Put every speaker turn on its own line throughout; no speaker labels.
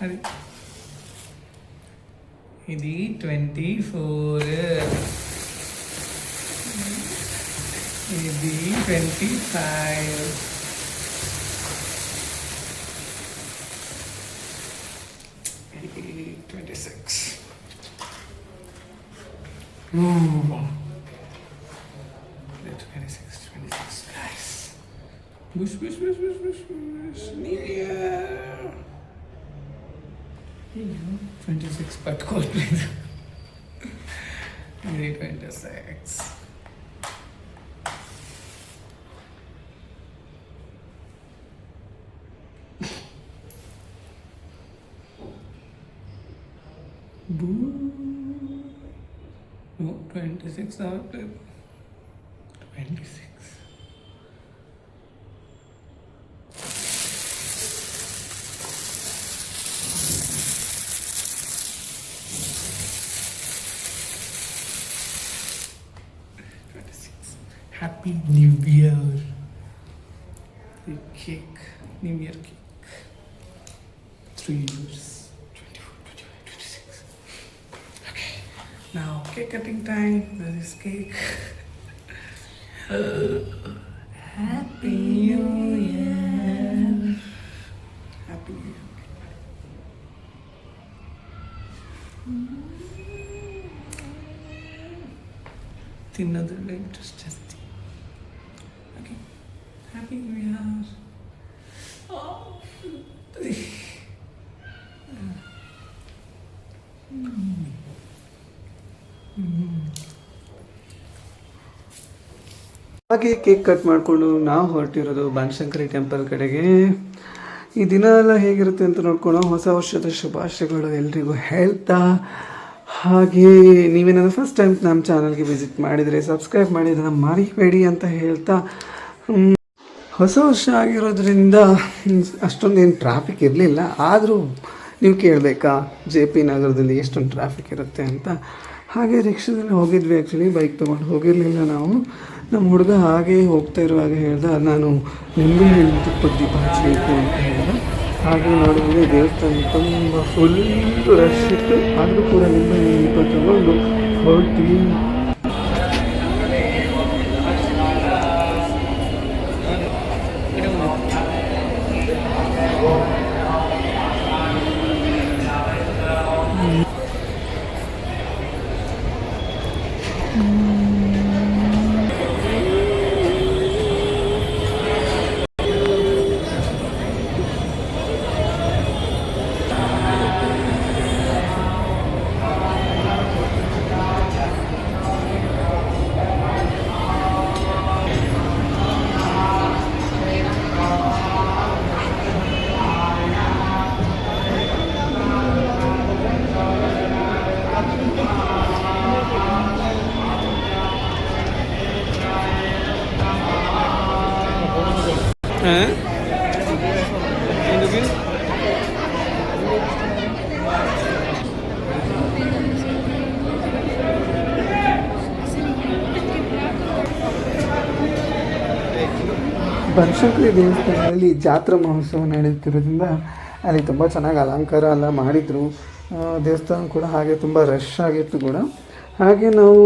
అది ఇది 24, ఇది 25, ఇది 26. It's 26, 26, guys. Bush, bush, bush, bush, bush, bush. New Year. 26 పట్టుకోవట్లేదు. ఇది 26. No, 26 అవ్వట్లేదు. 26. Happy New Year. The cake, New Year cake. 3 years. 24, 25, 26. Okay. Now cake cutting time. This is cake. Happy New Year. Happy New Year. ತಿನ್ನೋದ್ರಲ್ಲಿ interest ಜಾಸ್ತಿ. Okay, happy new year.
ಹಾಗೆ cake cut ಮಾಡಿಕೊಂಡು ನಾವು ಹೊರಟಿರೋದು Banashankari temple ಕಡೆಗೆ. ಈ ದಿನ ಎಲ್ಲ ಹೇಗಿರುತ್ತೆ ಅಂತ ನೋಡ್ಕೊಂಡು ಹೊಸ ವರ್ಷದ ಶುಭಾಶಯಗಳು ಎಲ್ರಿಗೂ ಹೇಳ್ತಾ, ಹಾಗೆ ನೀವೇನಾದರೂ ಫಸ್ಟ್ ಟೈಮ್ ನಮ್ಮ ಚಾನಲ್ಗೆ ವಿಸಿಟ್ ಮಾಡಿದರೆ ಸಬ್ಸ್ಕ್ರೈಬ್ ಮಾಡಿದ್ರೆ ಮರಿಬೇಡಿ ಅಂತ ಹೇಳ್ತಾ, ಹೊಸ ವರ್ಷ ಆಗಿರೋದ್ರಿಂದ ಅಷ್ಟೊಂದೇನು ಟ್ರಾಫಿಕ್ ಇರಲಿಲ್ಲ. ಆದರೂ ನೀವು ಕೇಳಬೇಕಾ JP ನಗರದಲ್ಲಿ ಎಷ್ಟೊಂದು ಟ್ರಾಫಿಕ್ ಇರುತ್ತೆ ಅಂತ. ಹಾಗೆ ರಿಕ್ಷಾದಲ್ಲಿ ಹೋಗಿದ್ವಿ. ಆ್ಯಕ್ಚುಲಿ ಬೈಕ್ ತೊಗೊಂಡು ಹೋಗಿರಲಿಲ್ಲ ನಾವು. ನಮ್ಮ ಹುಡುಗ ಹಾಗೆ ಹೋಗ್ತಾ ಇರುವಾಗ ಹೇಳ್ದ, ನಾನು ನಿಂಬೆಹಣ್ಣು ತುಪ್ಪದ ದೀಪ ಹಚ್ಚಬೇಕು ಅಂತ ಹೇಳ್ದೆ. ಹಾಗೆ ನೋಡಿದ್ರೆ ದೇವಸ್ಥಾನ ತುಂಬ ಫುಲ್ ರಶ್ ಇತ್ತು. ಆದರೂ ಕೂಡ ನಿಂಬೆಹಣ್ಣು ದೀಪ ತಗೊಂಡು ಹೊರಟ್ವಿ. ಬನಶಂಕರಿ ದೇವಸ್ಥಾನದಲ್ಲಿ ಜಾತ್ರಾ ಮಹೋತ್ಸವ ನಡೆಯುತ್ತಿರೋದ್ರಿಂದ ಅಲ್ಲಿ ತುಂಬ ಚೆನ್ನಾಗಿ ಅಲಂಕಾರ ಎಲ್ಲ ಮಾಡಿದರು. ದೇವಸ್ಥಾನ ಕೂಡ ಹಾಗೆ ತುಂಬ ರಶ್ ಆಗಿತ್ತು ಕೂಡ. ಹಾಗೆ ನಾವು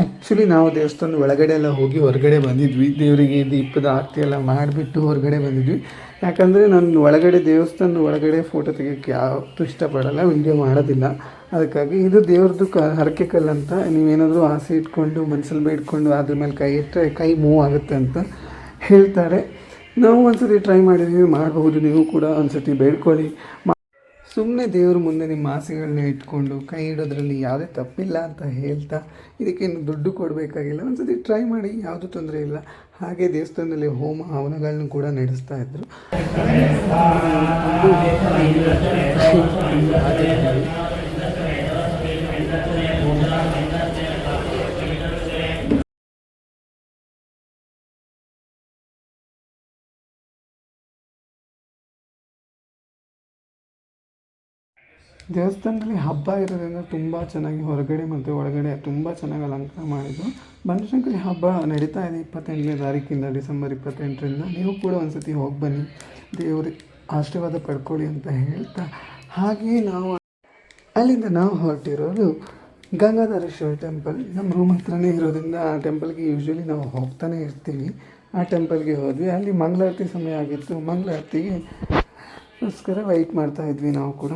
ಆ್ಯಕ್ಚುಲಿ ನಾವು ದೇವಸ್ಥಾನದ ಒಳಗಡೆ ಎಲ್ಲ ಹೋಗಿ ಹೊರಗಡೆ ಬಂದಿದ್ವಿ. ದೇವರಿಗೆ ದೀಪದ ಆರತಿ ಎಲ್ಲ ಮಾಡಿಬಿಟ್ಟು ಹೊರಗಡೆ ಬಂದಿದ್ವಿ. ಯಾಕಂದರೆ ನಾನು ದೇವಸ್ಥಾನದ ಒಳಗಡೆ ಫೋಟೋ ತೆಗಿಯೋಕ್ಕೆ ಯಾವತ್ತೂ ಇಷ್ಟಪಡಲ್ಲ, ವಿಡಿಯೋ ಮಾಡೋದಿಲ್ಲ. ಅದಕ್ಕಾಗಿ ಇದು ದೇವ್ರದ್ದು ಹರಕೆ ಕಲ್ಲು ಅಂತ. ನೀವೇನಾದರೂ ಆಸೆ ಇಟ್ಕೊಂಡು ಮನಸ್ಸಲ್ಲಿ ಬೇಡ್ಕೊಂಡು ಅದ್ರ ಮೇಲೆ ಕೈ ಇಟ್ಟರೆ ಕೈ ಮೂವ್ ಆಗುತ್ತೆ ಅಂತ ಹೇಳ್ತಾರೆ. ನಾವು ಒಂದ್ಸತಿ ಟ್ರೈ ಮಾಡಿದ್ವಿ, ಮಾಡಬಹುದು. ನೀವು ಕೂಡ ಒಂದ್ಸತಿ ಬೇಡ್ಕೊಳ್ಳಿ. ಸುಮ್ಮನೆ ದೇವ್ರ ಮುಂದೆ ನಿಮ್ಮ ಆಸೆಗಳನ್ನ ಇಟ್ಕೊಂಡು ಕೈ ಇಡೋದ್ರಲ್ಲಿ ಯಾವುದೇ ತಪ್ಪಿಲ್ಲ ಅಂತ ಹೇಳ್ತಾ, ಇದಕ್ಕೇನು ದುಡ್ಡು ಕೊಡಬೇಕಾಗಿಲ್ಲ. ಒಂದ್ಸತಿ ಟ್ರೈ ಮಾಡಿ, ಯಾವುದೂ ತೊಂದರೆ ಇಲ್ಲ. ಹಾಗೆ ದೇವಸ್ಥಾನದಲ್ಲಿ ಹೋಮ ಹವನಗಳನ್ನು ಕೂಡ ನಡೆಸ್ತಾ ಇದ್ದರು. ದೇವಸ್ಥಾನದಲ್ಲಿ ಹಬ್ಬ ಇರೋದ್ರಿಂದ ತುಂಬ ಚೆನ್ನಾಗಿ ಹೊರಗಡೆ ಮತ್ತು ಒಳಗಡೆ ತುಂಬ ಚೆನ್ನಾಗಿ ಅಲಂಕಾರ ಮಾಡಿದ್ರು. ಬನಶಂಕರಿ ಹಬ್ಬ ನಡೀತಾ ಇದೆ 28ನೇ ತಾರೀಕಿಂದ, ಡಿಸೆಂಬರ್ 28ರಿಂದ. ನೀವು ಕೂಡ ಒಂದು ಸತಿ ಹೋಗಿ ಬನ್ನಿ. ಆಶೀರ್ವಾದ ಪಡ್ಕೊಳ್ಳಿ ಅಂತ ಹೇಳ್ತಾ, ಹಾಗೆಯೇ ಅಲ್ಲಿಂದ ನಾವು ಹೊರಟಿರೋದು ಗಂಗಾಧರೇಶ್ವರ ಟೆಂಪಲ್. ನಮ್ಮ ರೂಮ್ ಹತ್ರನೇ ಇರೋದ್ರಿಂದ ಆ ಟೆಂಪಲ್ಗೆ ಯೂಶ್ವಲಿ ನಾವು ಹೋಗ್ತಾನೆ ಇರ್ತೀವಿ. ಆ ಟೆಂಪಲ್ಗೆ ಹೋದ್ವಿ. ಅಲ್ಲಿ ಮಂಗಳಾರತಿ ಸಮಯ ಆಗಿತ್ತು. ಮಂಗಳಾರತಿಗೋಸ್ಕರ ವೆಯ್ಟ್ ಮಾಡ್ತಾಯಿದ್ವಿ ನಾವು ಕೂಡ.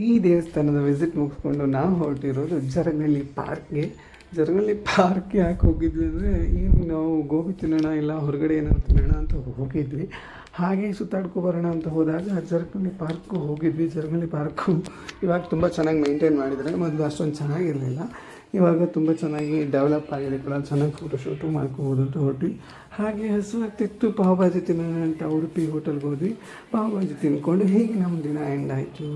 ಈ ದೇವಸ್ಥಾನದ ವಿಸಿಟ್ ಮುಗಿಸ್ಕೊಂಡು ನಾವು ಹೊರಟಿರೋದು ಜರಗನಹಳ್ಳಿ ಪಾರ್ಕ್ಗೆ. ಜರಗನಹಳ್ಳಿ ಪಾರ್ಕ್ ಯಾಕೆ ಹೋಗಿದ್ವಿ ಅಂದರೆ, ಈಗ ನಾವು ಗೋಬಿ ತಿನ್ನೋಣ ಇಲ್ಲ ಹೊರಗಡೆ ಏನಾದ್ರು ತಿನ್ನೋಣ ಅಂತ ಹೋಗಿದ್ವಿ. ಹಾಗೆ ಸುತ್ತಾಡ್ಕೊಬರೋಣ ಅಂತ ಹೋದಾಗ ಜರಗನಹಳ್ಳಿ ಪಾರ್ಕ್ಗೂ ಹೋಗಿದ್ವಿ. ಜರಗನಹಳ್ಳಿ ಪಾರ್ಕು ಇವಾಗ ತುಂಬ ಚೆನ್ನಾಗಿ ಮೇಂಟೈನ್ ಮಾಡಿದ್ದಾರೆ. ಮೊದಲು ಅಷ್ಟೊಂದು ಚೆನ್ನಾಗಿರಲಿಲ್ಲ, ಇವಾಗ ತುಂಬ ಚೆನ್ನಾಗಿ ಡೆವಲಪ್ ಆಗಿದೆ ಕೂಡ. ಚೆನ್ನಾಗಿ ಫೋಟೋಶೂಟು ಮಾಡ್ಕೋಬೋದು ಅಂತ ಹೊರಟ್ವಿ. ಹಾಗೆ ಹಸುವಾಗ್ತಿತ್ತು, ಪಾವ್ ಭಾಜಿ ತಿನ್ನೋಣ ಅಂತ ಉಡುಪಿ ಹೋಟೆಲ್ಗೆ ಹೋದ್ವಿ. ಪಾವ್ ಭಾಜಿ ತಿಂದ್ಕೊಂಡು ಹೀಗೆ ನಮ್ಮ ದಿನ ಎಂಡ್ ಆಯಿತು.